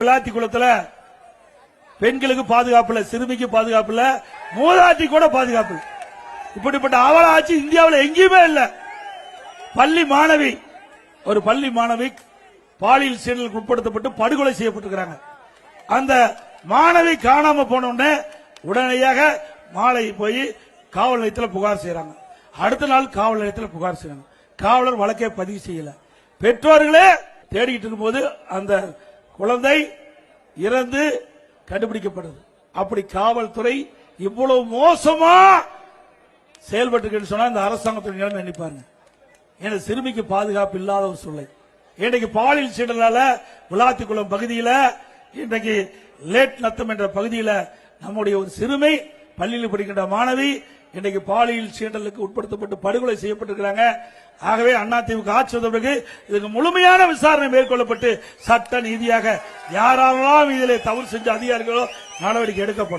விளாத்தி குளத்துல பெண்களுக்கு பாதுகாப்பு இல்ல, சிறுமிக்கு பாதுகாப்பு இல்ல, மூதாட்டி கூட பாதுகாப்பு இல்ல. இப்படிப்பட்ட அவலாட்சி இந்தியாவில் எங்கேயுமே இல்ல. ஒரு பள்ளி மாணவி பாலியல் சீண்டலுக்கு உட்படுத்தப்பட்டு படுகொலை செய்யப்பட்டிருக்கிறாங்க. அந்த மாணவி காணாம போன உடனடியாக மாலை போய் காவல் நிலையத்தில் புகார் செய்யறாங்க. அடுத்த நாள் காவல் நிலையத்தில் புகார் செய்யறாங்க. காவலர் வழக்கை பதிவு செய்யல. பெற்றோர்களே தேடிட்டு இருக்கும்போது அந்த குழந்தை இறந்து கண்டுபிடிக்கப்படுது. அப்படி காவல்துறை இவ்வளவு மோசமா செயல்பட்டு சொன்னா இந்த அரசாங்கத்தின் நிலைமை எண்ணிப்பாருங்க. ஏன்னா சிறுமிக்கு பாதுகாப்பு இல்லாத ஒரு சூழ்நிலை. இன்றைக்கு பாலியல் சீண்டலால விளாத்திக்குளம் பகுதியில், இன்றைக்கு லேட் நத்தம் என்ற பகுதியில் நம்முடைய ஒரு சிறுமி பள்ளியில் படிக்கின்ற மாணவி இன்றைக்கு பாலியல் சீண்டலுக்கு உட்படுத்தப்பட்டு படுகொலை செய்யப்பட்டிருக்கிறாங்க. ஆகவே அதிமுக ஆட்சி வந்த பிறகு இதுக்கு முழுமையான விசாரணை மேற்கொள்ளப்பட்டு சட்ட நீதியாக யாரெல்லாம் இதில் தவறு செஞ்ச அதிகாரிகளோ நடவடிக்கை எடுக்கப்படும்.